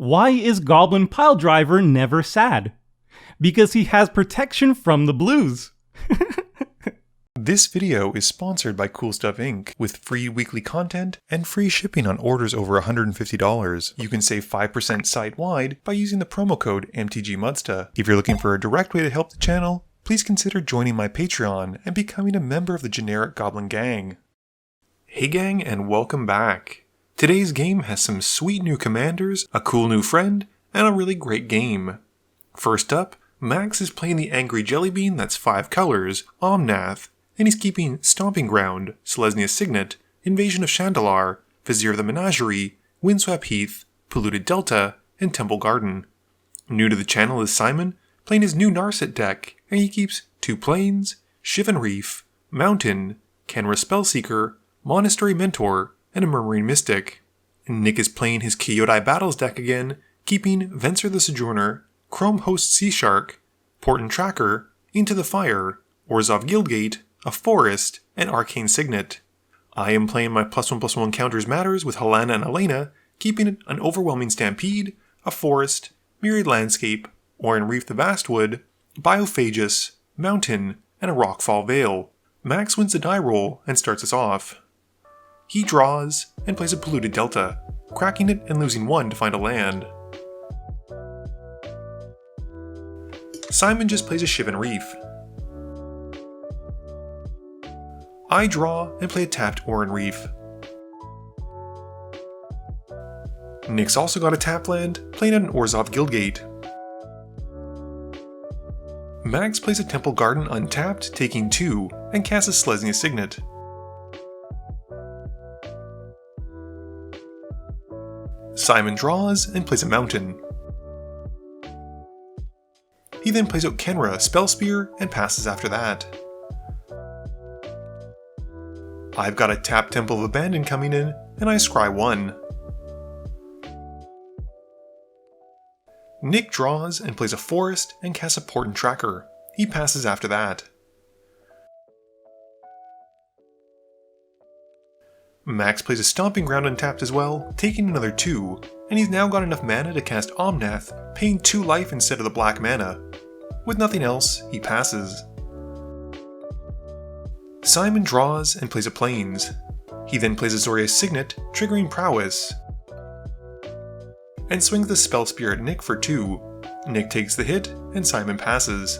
Why is Goblin Piledriver never sad? Because he has protection from the blues. This video is sponsored by Cool Stuff Inc. with free weekly content and free shipping on orders over $150. You can save 5% site-wide by using the promo code MTGMudsta. If you're looking for a direct way to help the channel, please consider joining my Patreon and becoming a member of the generic Goblin Gang. Hey gang, and welcome back. Today's game has some sweet new commanders, a cool new friend, and a really great game. First up, Max is playing the Angry Jellybean that's 5 colors, Omnath, and he's keeping Stomping Ground, Selesnya Signet, Invasion of Chandalar, Vizier of the Menagerie, Windswept Heath, Polluted Delta, and Temple Garden. New to the channel is Simon, playing his new Narset deck, and he keeps 2 Plains, Shivan Reef, Mountain, Kenra Spellseeker, Monastery Mentor, and a Murmuring Mystic. Nick is playing his Kyodai Battles deck again, keeping Venser the Sojourner, Chrome Host Sea Shark, Portent Tracker, Into the Fire, Orzhov Guildgate, a Forest, and Arcane Signet. I am playing my +1/+1 Counters Matters with Halana and Alena, keeping an Overwhelming Stampede, a Forest, Myriad Landscape, Oran Reef the Vastwood, Biophagus, Mountain, and a Rockfall Vale. Max wins the die roll and starts us off. He draws and plays a Polluted Delta, cracking it and losing 1 to find a land. Simon just plays a Shivan Reef. I draw and play a tapped Oran Reef. Nick's also got a tap land, playing an Orzhov Guildgate. Max plays a Temple Garden untapped, taking 2, and casts a Selesnya Signet. Simon draws and plays a Mountain. He then plays out Kenra, Spell Spear, and passes after that. I've got a tapped Temple of Abandon coming in, and I scry 1. Nick draws and plays a Forest and casts a Portent Tracker. He passes after that. Max plays a Stomping Ground untapped as well, taking another 2, and he's now got enough mana to cast Omnath, paying 2 life instead of the black mana. With nothing else, he passes. Simon draws and plays a Plains. He then plays a Azorius Signet, triggering Prowess, and swings the Spell Spear at Nick for 2. Nick takes the hit, and Simon passes.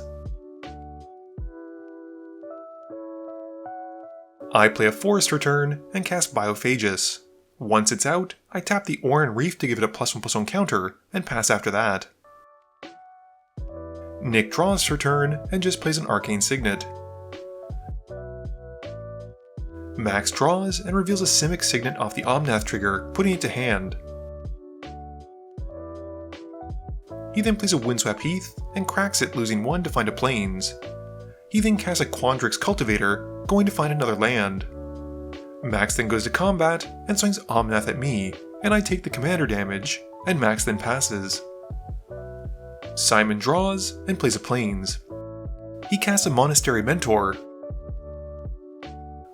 I play a Forest Return and cast Biophagus. Once it's out, I tap the Oran Reef to give it a +1/+1 counter, and pass after that. Nick draws for turn and just plays an Arcane Signet. Max draws and reveals a Simic Signet off the Omnath trigger, putting it to hand. He then plays a Windswept Heath and cracks it, losing 1 to find a Plains. He then casts a Quandrix Cultivator, going to find another land. Max then goes to combat and swings Omnath at me, and I take the commander damage, and Max then passes. Simon draws and plays a Plains. He casts a Monastery Mentor,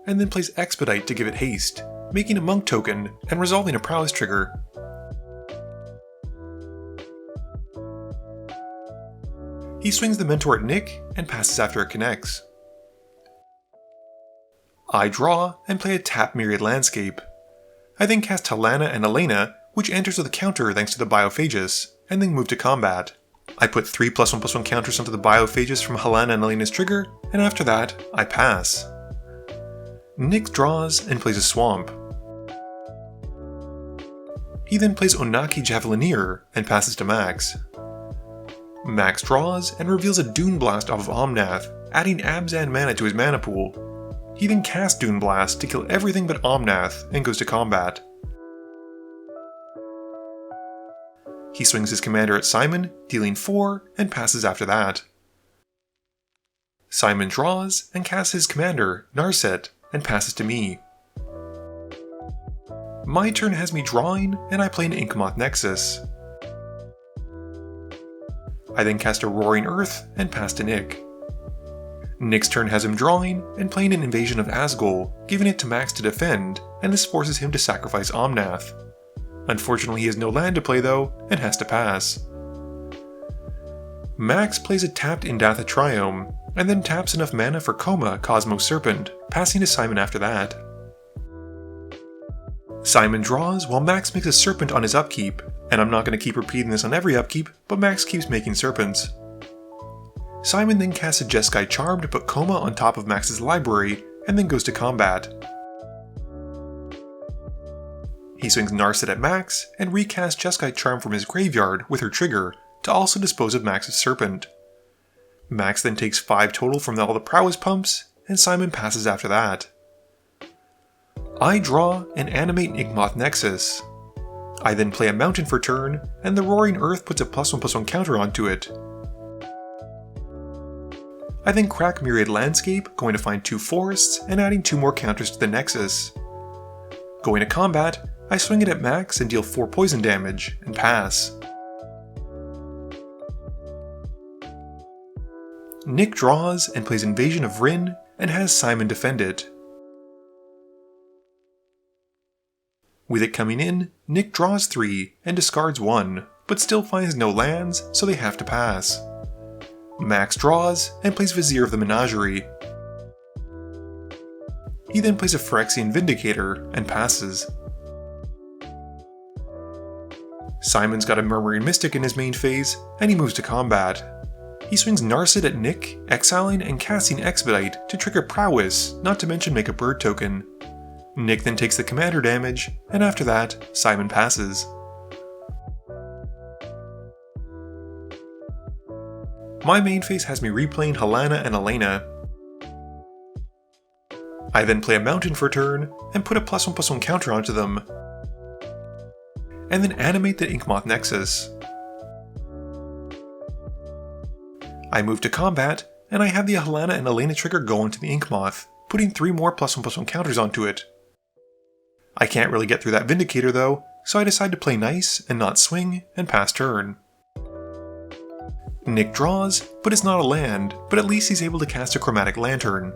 and then plays Expedite to give it haste, making a Monk token and resolving a Prowess trigger. He swings the Mentor at Nick and passes after it connects. I draw and play a tap Myriad Landscape. I then cast Halana and Alena, which enters with a counter thanks to the Biophagus, and then move to combat. I put 3 +1/+1 counters onto the Biophagus from Halana and Alena's trigger, and after that, I pass. Nick draws and plays a Swamp. He then plays Onaki Javelineer and passes to Max. Max draws and reveals a Dune Blast off of Omnath, adding Abzan mana to his mana pool. He then casts Dune Blast to kill everything but Omnath and goes to combat. He swings his commander at Simon, dealing 4, and passes after that. Simon draws and casts his commander, Narset, and passes to me. My turn has me drawing, and I play an Inkmoth Nexus. I then cast a Roaring Earth and pass to Nick. Nick's turn has him drawing and playing an Invasion of Asgol, giving it to Max to defend, and this forces him to sacrifice Omnath. Unfortunately, he has no land to play though, and has to pass. Max plays a tapped Indatha Triome, and then taps enough mana for Coma Cosmos Serpent, passing to Simon after that. Simon draws while Max makes a Serpent on his upkeep, and I'm not going to keep repeating this on every upkeep, but Max keeps making Serpents. Simon then casts a Jeskai Charm to put Coma on top of Max's library, and then goes to combat. He swings Narset at Max, and recasts Jeskai Charm from his graveyard with her trigger to also dispose of Max's Serpent. Max then takes 5 total from all the prowess pumps, and Simon passes after that. I draw and animate Inkmoth Nexus. I then play a mountain for turn, and the Roaring Earth puts a +1/+1 counter onto it. I then crack Myriad Landscape, going to find 2 forests, and adding 2 more counters to the Nexus. Going to combat, I swing it at Max and deal 4 poison damage, and pass. Nick draws and plays Invasion of Rin, and has Simon defend it. With it coming in, Nick draws 3 and discards 1, but still finds no lands, so they have to pass. Max draws and plays Vizier of the Menagerie. He then plays a Phyrexian Vindicator and passes. Simon's got a Murmuring Mystic in his main phase, and he moves to combat. He swings Narset at Nick, exiling and casting Expedite to trigger Prowess, not to mention make a bird token. Nick then takes the commander damage, and after that, Simon passes. My main phase has me replaying Halana and Alena. I then play a mountain for turn, and put a +1/+1 counter onto them, and then animate the Inkmoth Nexus. I move to combat, and I have the Halana and Alena trigger go onto the Inkmoth, putting 3 more +1/+1 counters onto it. I can't really get through that Vindicator though, so I decide to play nice and not swing, and pass turn. Nick draws, but it's not a land, but at least he's able to cast a Chromatic Lantern.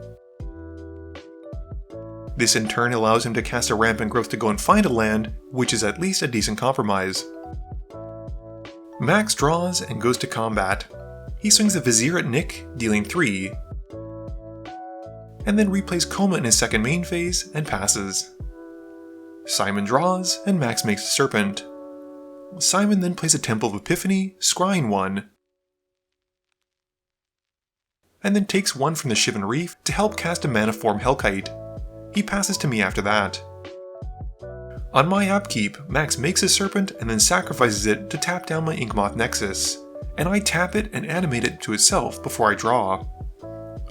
This in turn allows him to cast a Rampant Growth to go and find a land, which is at least a decent compromise. Max draws and goes to combat. He swings the Vizier at Nick, dealing 3, and then replays Coma in his second main phase and passes. Simon draws, and Max makes a Serpent. Simon then plays a Temple of Epiphany, scrying 1, and then takes 1 from the Shivan Reef to help cast a Mana Form Hellkite. He passes to me after that. On my upkeep, Max makes a Serpent and then sacrifices it to tap down my Inkmoth Nexus, and I tap it and animate it to itself before I draw.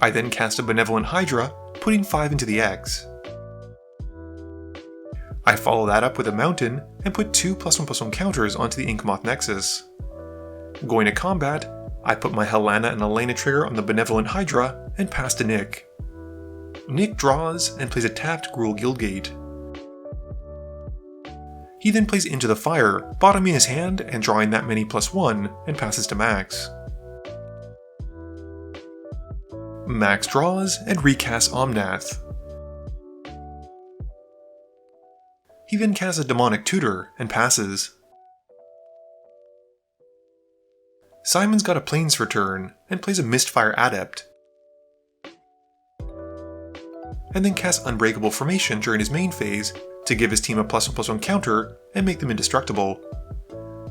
I then cast a Benevolent Hydra, putting 5 into the X. I follow that up with a mountain and put 2 +1/+1 counters onto the Inkmoth Nexus. Going to combat, I put my Halana and Alena trigger on the Benevolent Hydra and pass to Nick. Nick draws and plays a tapped Gruul Guildgate. He then plays Into the Fire, bottoming his hand and drawing that many +1, and passes to Max. Max draws and recasts Omnath. He then casts a Demonic Tutor and passes. Simon's got a Plains for turn and plays a Mistfire Adept, and then casts Unbreakable Formation during his main phase to give his team a +1/+1 counter and make them indestructible.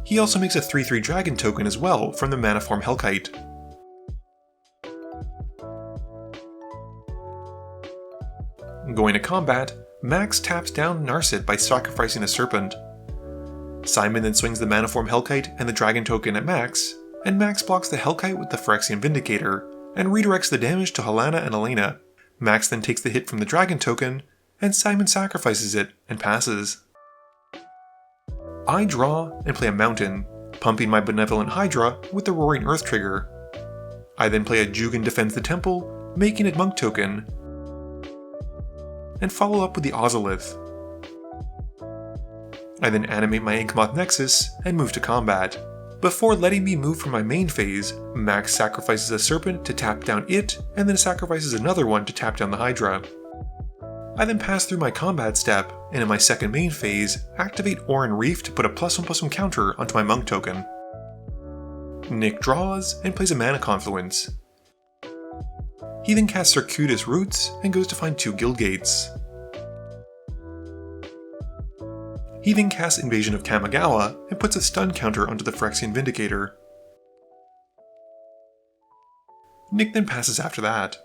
He also makes a 3/3 Dragon token as well from the Mana Form Hellkite. Going to combat, Max taps down Narset by sacrificing a Serpent. Simon then swings the Mana Form Hellkite and the Dragon token at Max, and Max blocks the Hellkite with the Phyrexian Vindicator, and redirects the damage to Halana and Alena. Max then takes the hit from the Dragon token, and Simon sacrifices it and passes. I draw and play a mountain, pumping my Benevolent Hydra with the Roaring Earth trigger. I then play a Jugan Defends the Temple, making a Monk token, and follow up with the Ozolith. I then animate my Inkmoth Nexus and move to combat. Before letting me move from my main phase, Max sacrifices a Serpent to tap down it, and then sacrifices another one to tap down the Hydra. I then pass through my combat step and in my second main phase, activate Orin Reef to put a +1/+1 counter onto my Monk token. Nick draws and plays a Mana Confluence. He then casts Circuitous Roots and goes to find 2 Guild Gates. He then casts Invasion of Kamigawa and puts a stun counter onto the Phyrexian Vindicator. Nick then passes after that.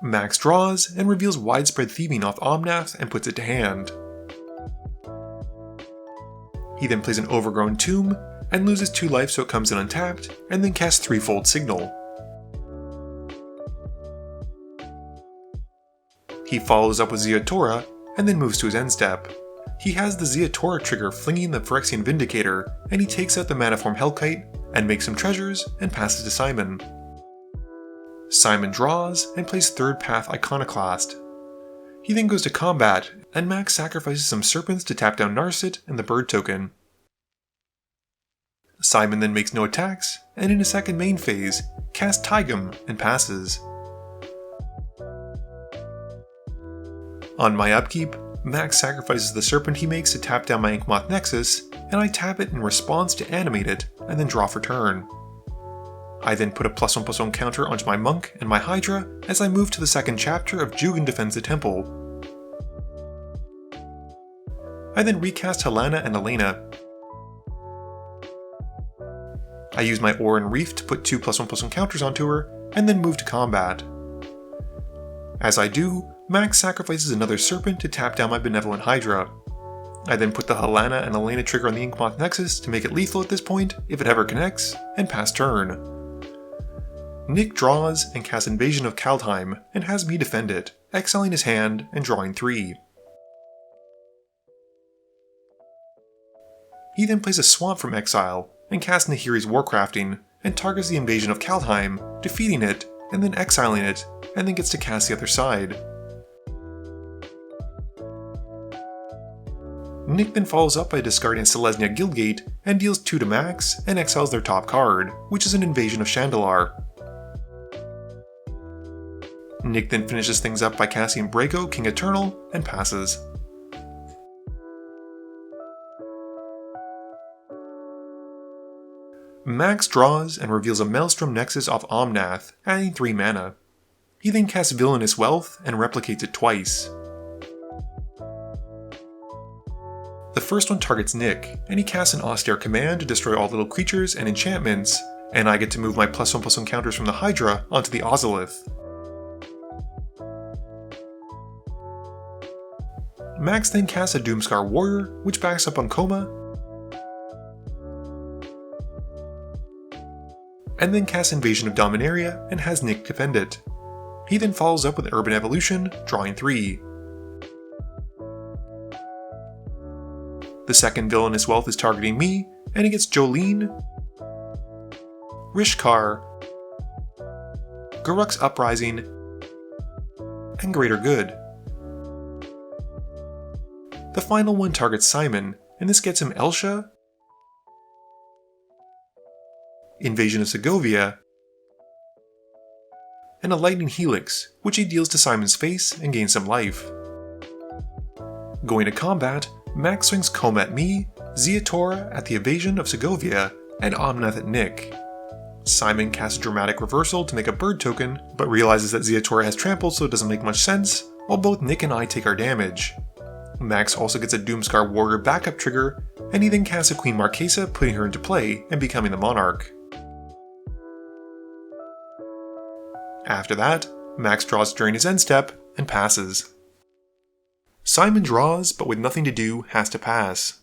Max draws and reveals Widespread Thieving off Omnath and puts it to hand. He then plays an Overgrown Tomb and loses 2 life so it comes in untapped, and then casts Threefold Signal. He follows up with Ziatora and then moves to his end step. He has the Ziatora trigger flinging the Phyrexian Vindicator, and he takes out the Manaform Hellkite and makes some treasures and passes to Simon. Simon draws and plays Third Path Iconoclast. He then goes to combat, and Max sacrifices some serpents to tap down Narset and the bird token. Simon then makes no attacks, and in his second main phase, casts Tigum and passes. On my upkeep, Max sacrifices the serpent he makes to tap down my Inkmoth Nexus, and I tap it in response to animate it, and then draw for turn. I then put a +1/+1 counter onto my Monk and my Hydra as I move to the second chapter of Jugen Defends the Temple. I then recast Halana and Alena. I use my Orin Reef to put 2 +1/+1 counters onto her, and then move to combat. As I do, Max sacrifices another serpent to tap down my Benevolent Hydra. I then put the Halana and Alena trigger on the Inkmoth Nexus to make it lethal at this point, if it ever connects, and pass turn. Nick draws and casts Invasion of Kaldheim and has me defend it, exiling his hand and drawing 3. He then plays a Swamp from exile and casts Nahiri's Warcrafting and targets the Invasion of Kaldheim, defeating it and then exiling it, and then gets to cast the other side. Nick then follows up by discarding Selesnya Guildgate and deals 2 to Max and exiles their top card, which is an Invasion of Chandalar. Nick then finishes things up by casting Brago, King Eternal, and passes. Max draws and reveals a Maelstrom Nexus off Omnath, adding 3 mana. He then casts Villainous Wealth and replicates it twice. The first one targets Nick, and he casts an Austere Command to destroy all little creatures and enchantments, and I get to move my +1/+1 counters from the Hydra onto the Ozolith. Max then casts a Doomscar Warrior, which backs up on Coma, and then casts Invasion of Dominaria and has Nick defend it. He then follows up with Urban Evolution, drawing 3. The second Villainous Wealth is targeting me, and he gets Jolene, Rishkar, Garruk's Uprising, and Greater Good. The final one targets Simon, and this gets him Elsha, Invasion of Segovia, and a Lightning Helix, which he deals to Simon's face and gains some life. Going to combat, Max swings Coma at me, Ziatora at the Evasion of Segovia, and Omnath at Nick. Simon casts Dramatic Reversal to make a bird token, but realizes that Ziatora has trampled so it doesn't make much sense, while both Nick and I take our damage. Max also gets a Doomscar Warrior backup trigger, and he then casts a Queen Marquesa, putting her into play and becoming the Monarch. After that, Max draws during his end step and passes. Simon draws, but with nothing to do, has to pass.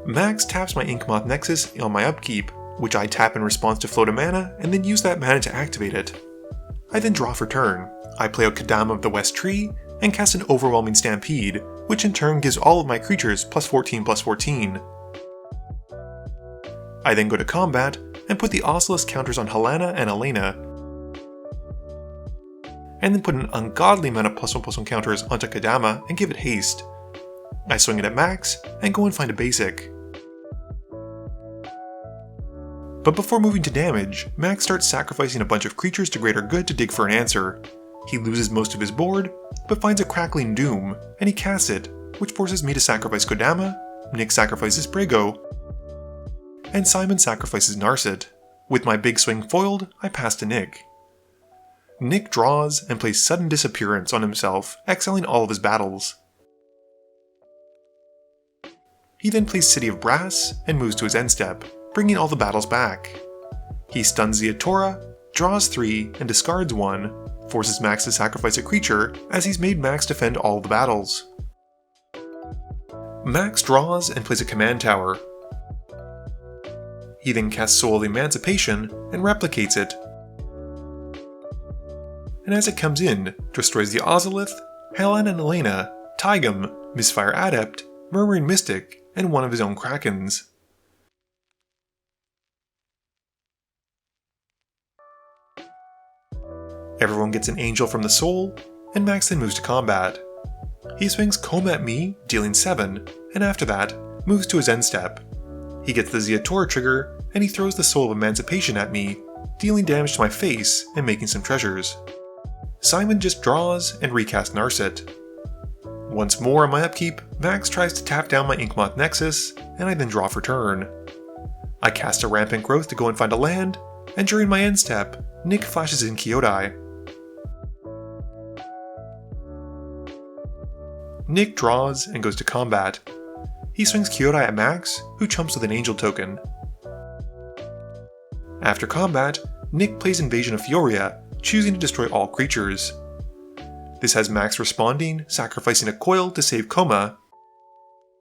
Max taps my Inkmoth Nexus on my upkeep, which I tap in response to float a mana, and then use that mana to activate it. I then draw for turn. I play out Kadama of the West Tree, and cast an Overwhelming Stampede, which in turn gives all of my creatures +14/+14. I then go to combat, and put the Oscillus counters on Halana and Alena, and then put an ungodly amount of +1/+1 counters onto Kadama and give it haste. I swing it at Max, and go and find a basic. But before moving to damage, Max starts sacrificing a bunch of creatures to greater good to dig for an answer. He loses most of his board, but finds a Crackling Doom, and he casts it, which forces me to sacrifice Kodama, Nick sacrifices Brago, and Simon sacrifices Narset. With my big swing foiled, I pass to Nick. Nick draws and plays Sudden Disappearance on himself, exiling all of his battles. He then plays City of Brass and moves to his end step, bringing all the battles back. He stuns the Atora, draws 3 and discards 1, forces Max to sacrifice a creature as he's made Max defend all of the battles. Max draws and plays a command tower. He then casts Soul of Emancipation and replicates it. And as it comes in, destroys the Ozolith, Halana Alena, Tigum, Misfire Adept, Murmuring Mystic, and one of his own Krakens. Everyone gets an Angel from the Soul, and Max then moves to combat. He swings Coma at me, dealing 7, and after that, moves to his end step. He gets the Zeatora trigger, and he throws the Soul of Emancipation at me, dealing damage to my face and making some treasures. Simon just draws and recasts Narset. Once more on my upkeep, Max tries to tap down my Inkmoth Nexus, and I then draw for turn. I cast a Rampant Growth to go and find a land, and during my end step, Nick flashes in Kyodai. Nick draws and goes to combat. He swings Kyodai at Max, who chumps with an Angel token. After combat, Nick plays Invasion of Fioria, choosing to destroy all creatures. This has Max responding, sacrificing a coil to save Coma,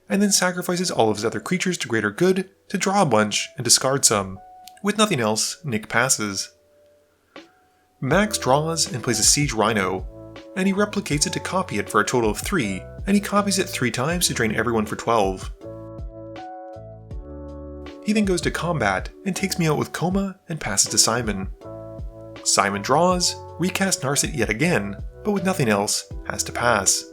and then sacrifices all of his other creatures to greater good to draw a bunch and discard some. With nothing else, Nick passes. Max draws and plays a Siege Rhino, and he replicates it to copy it for a total of 3, and he copies it 3 times to drain everyone for 12. He then goes to combat and takes me out with Coma and passes to Simon. Simon draws, recasts Narset yet again, but with nothing else, has to pass.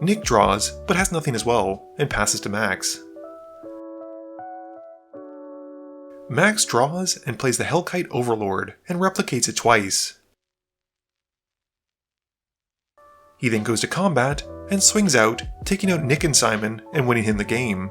Nick draws, but has nothing as well, and passes to Max. Max draws and plays the Hellkite Overlord and replicates it twice. He then goes to combat and swings out, taking out Nick and Simon and winning him the game.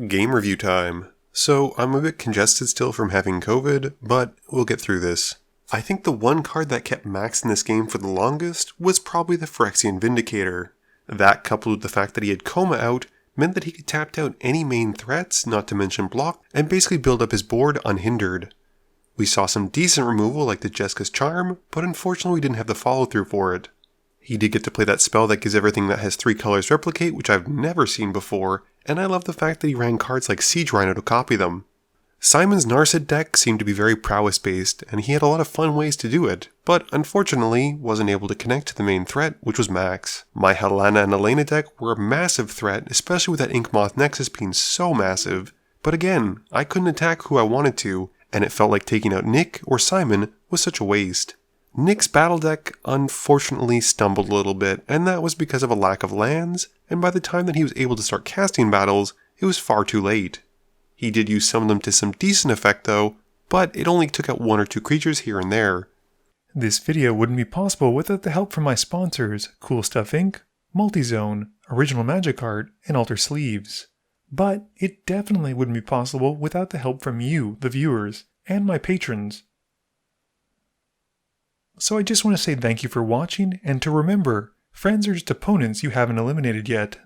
Game review time. So I'm a bit congested still from having COVID, but we'll get through this. I think the one card that kept Max in this game for the longest was probably the Phyrexian Vindicator. That, coupled with the fact that he had Coma out, meant that he could tap down any main threats, not to mention block, and basically build up his board unhindered. We saw some decent removal like the Jeska's Charm, but unfortunately we didn't have the follow through for it. He did get to play that spell that gives everything that has 3 colors replicate, which I've never seen before, and I love the fact that he ran cards like Siege Rhino to copy them. Simon's Narset deck seemed to be very prowess based, and he had a lot of fun ways to do it, but unfortunately wasn't able to connect to the main threat, which was Max. My Halana and Alena deck were a massive threat, especially with that Inkmoth Nexus being so massive, but again, I couldn't attack who I wanted to, and it felt like taking out Nick or Simon was such a waste. Nick's battle deck unfortunately stumbled a little bit, and that was because of a lack of lands, and by the time that he was able to start casting battles, it was far too late. He did use some of them to some decent effect though, but it only took out 1 or 2 creatures here and there. This video wouldn't be possible without the help from my sponsors, Cool Stuff Inc., Multizone, Original Magic Art, and Alter Sleeves. But it definitely wouldn't be possible without the help from you, the viewers, and my patrons. So I just want to say thank you for watching, and to remember, friends are just opponents you haven't eliminated yet.